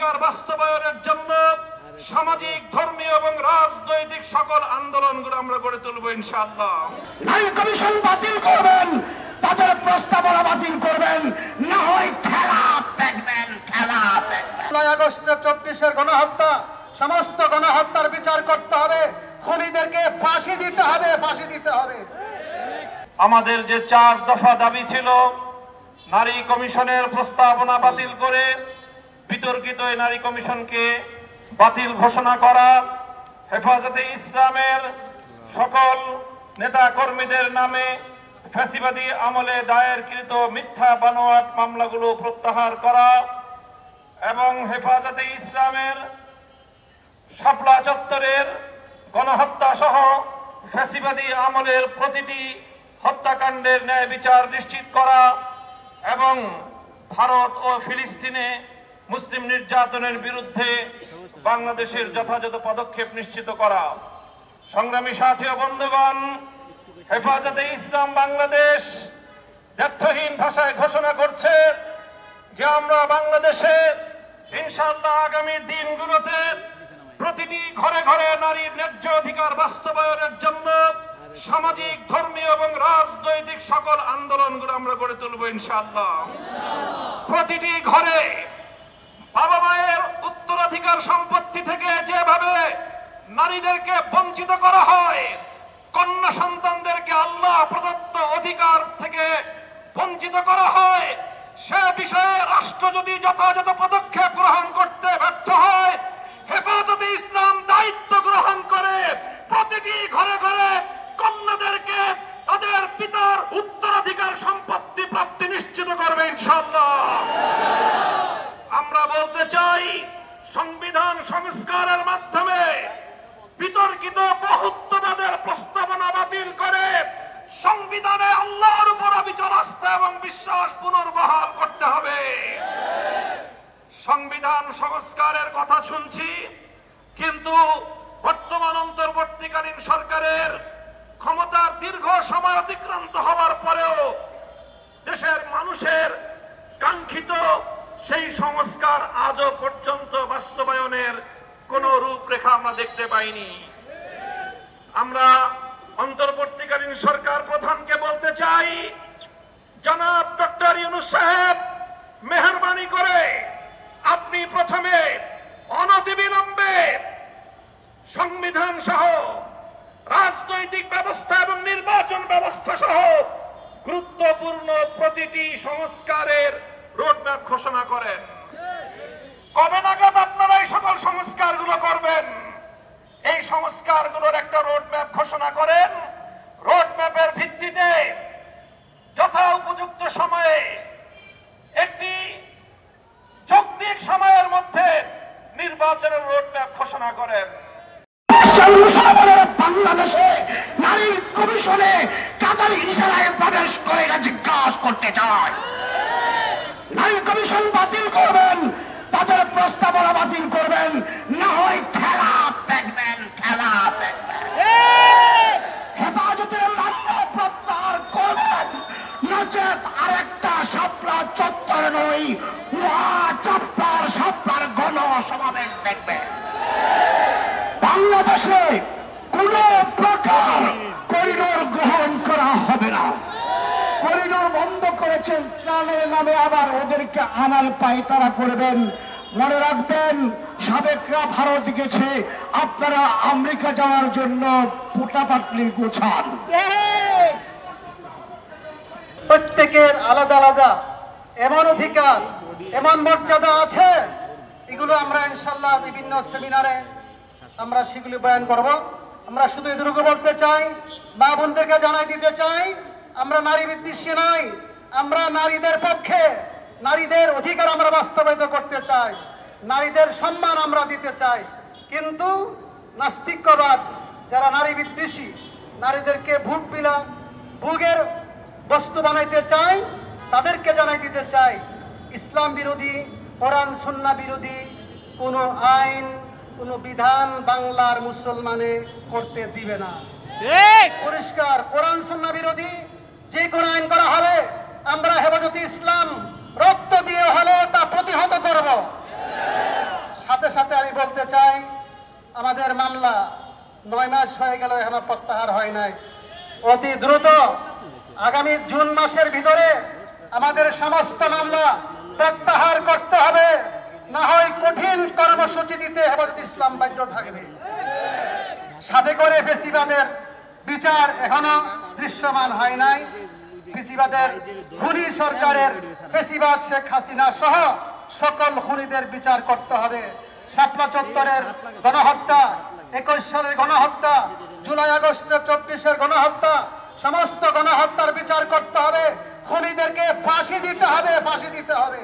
অধিকার বাস্তবায়নের জন্য সামাজিক, ধর্মীয় এবং রাজনৈতিক সকল আন্দোলনগুলো আমরা গড়ে তুলব ইনশাআল্লাহ। নারী কমিশন বাতিল করবেন, তাদের প্রস্তাবনা বাতিল করবেন, না হয় খেলা দেখবেন, খেলা দেখবেন। 9 আগস্ট 24-এর গণহত্যা, সমস্ত গণহত্যার বিচার করতে হবে, খুনিদেরকে ফাঁসি দিতে হবে, ফাঁসি দিতে হবে। আমাদের যে 4 দফা দাবি ছিল, নারী কমিশনের প্রস্তাবনা বাতিল করে বিতর্কিত এই নারী কমিশনকে বাতিল ঘোষণা করা, হেফাজতে ইসলামের সকল নেতা কর্মীদের নামে ফ্যাসিবাদী আমলে দায়েরকৃত মিথ্যা বানোয়াট মামলাগুলো প্রত্যাহার করা এবং হেফাজতে ইসলামের শাপলা চত্বরের গণহত্যা সহ ফ্যাসিবাদী আমলের প্রতিটি হত্যাকাণ্ডের ন্যায় বিচার নিশ্চিত করা এবং ভারত ও ফিলিস্তিনে মুসলিম নির্যাতনের বিরুদ্ধে বাংলাদেশের যথাযথ পদক্ষেপ নিশ্চিত করা। সংগ্রামী সাথী ও বন্ধুগণ, হেফাজতে ইসলাম বাংলাদেশ দ্ব্যর্থহীন ভাষায় ঘোষণা করছে যে আমরা বাংলাদেশে ইনশাআল্লাহ আগামী দিনগুলোতে প্রতিটি ঘরে ঘরে নারীর ন্যায্য অধিকার বাস্তবায়নের জন্য সামাজিক, ধর্মীয় এবং রাজনৈতিক সকল আন্দোলনগুলো আমরা গড়ে তুলব ইনশাআল্লাহ। প্রতিটি ঘরে বাবা মায়ের উত্তরাধিকার সম্পত্তি থেকে যেভাবে নারীদেরকে বঞ্চিত করা হয়, কন্যা সন্তানদেরকে আল্লাহ প্রদত্ত অধিকার থেকে বঞ্চিত করা হয়, সে বিষয়ে রাষ্ট্র যদি যথাযথ পদক্ষেপ গ্রহণ করতে ব্যর্থ হয়, হেফাজতে ইসলাম দায়িত্ব গ্রহণ করে প্রতিটি ঘরে ঘরে কন্যাদেরকে তাদের পিতার উত্তরাধিকার সম্পত্তি প্রাপ্তি নিশ্চিত করবে ইনশাআল্লাহ। আমরা বলতে চাই, সংবিধান সংস্কারের মাধ্যমে বিতর্কিত বহুত্ববাদের প্রস্তাবনা বাতিল করে সংবিধানে আল্লাহর উপর অবিচল আস্থা এবং বিশ্বাস পুনর্বহাল করতে হবে। সংবিধান সংস্কারের কথা শুনছি, কিন্তু বর্তমান অন্তর্বর্তীকালীন সরকারের ক্ষমতার দীর্ঘ সময় অতিক্রান্ত হওয়ার পরেও দেশের মানুষের কাঙ্ক্ষিত সেই সংস্কার আজও পর্যন্ত বাস্তবায়নের কোন রূপরেখা আমরা দেখতে পাইনি। আমরা অন্তর্বর্তীকালীন সরকার প্রধানকে বলতে চাই, জনাব ডক্টর ইউনূস সাহেব, মেহেরবানি করে আপনি প্রথমে অনতিবিলম্বে সংবিধান সহ রাজনৈতিক ব্যবস্থা এবং নির্বাচন ব্যবস্থা সহ গুরুত্বপূর্ণ প্রতিটি সংস্কারের রোডম্যাপ ঘোষণা করেন। কবে নাগাদ আপনারা এই সকল সংস্কারগুলো করবেন? এই সংস্কারগুলোর একটা রোডম্যাপ ঘোষণা করেন। রোডম্যাপের ভিত্তিতে যথা উপযুক্ত সময়ে একটি যৌক্তিক সময়ের মধ্যে নির্বাচনের রোডম্যাপ ঘোষণা করেন। বাংলাদেশে নারী কমিশনে কাতার ইশারায় প্রবেশ করে এটা জিজ্ঞাসা করতে চায়। নারী কমিশন বাতিল করবেন, তাদের প্রস্তাবনা বাতিল করবেন, না হয় খেলা দেখবেন, খেলা দেখবেন। হেফাজতের মান্য প্রত্যাহার করবেন, নচেত আরেকটা শাপলা চত্বর নই, শাপলার গণ সমাবেশ দেখবেন। বাংলাদেশে কোন প্রকার করিডোর গ্রহণ করা হবে না। করিডোর বন্ধ করেছেন ত্রাণের নামে, আবার ওদেরকে আনার পায়তারা করবেন। মনে রাখবেন, সাবেকরা ভারত গেছে, আপনারা আমেরিকা যাওয়ার জন্য পোটাপাটলি গোছান। প্রত্যেকের আলাদা আলাদা এমন অধিকার, এমন মর্যাদা আছে, এগুলো আমরা ইনশাআল্লাহ বিভিন্ন সেমিনারে আমরা সেগুলি বয়ান করব। আমরা শুধু এটুকু বলতে চাই, মা বোনদেরকে জানাই দিতে চাই, আমরা নারী বিদ্বেষী নই, আমরা নারীদের পক্ষে, নারীদের অধিকার আমরা বাস্তবায়িত করতে চাই, নারীদের সম্মান আমরা দিতে চাই। কিন্তু নাস্তিক্যবাদ, যারা নারী বিদ্বেষী, নারীদেরকে ভোগের বস্তু বানাইতে চায়, তাদেরকে জানাই দিতে চাই, ইসলাম বিরোধী, কোরআন সুন্নাহ বিরোধী কোনো আইন, কোনো বিধান বাংলার মুসলমানে করতে দিবে না। পরিষ্কার, কোরআন সুন্নাহ বিরোধী যে কোনো আইন করা হবে, আমরা হেফাজতে ইসলাম রক্ত দিয়ে হলেও তা প্রতিহত করব। বলতে চাই, আমাদের মামলা 9 মাস হয়ে গেল, এখনো প্রত্যাহার হয় নাই। অতি দ্রুত আগামী জুন মাসের ভিতরে আমাদের সমস্ত মামলা প্রত্যাহার করতে হবে, না হয় কঠিন কর্মসূচি দিতে হেফাজত ইসলাম বাধ্য থাকবে। সাথে করে ফেসিবাদের বিচার এখনো দৃশ্যমান হয় নাই। ফেসিবাদের খুনি সরকারের ফেসিবাদ শেখ হাসিনা সহ সকল খুনিদের বিচার করতে হবে। শাপলা চত্বরের গণহত্যা, 21 সালের গণহত্যা, জুলাই আগস্টের 24-এর গণহত্যা, সমস্ত গণহত্যার বিচার করতে হবে। খুনিদেরকে ফাঁসি দিতে হবে, ফাঁসি দিতে হবে।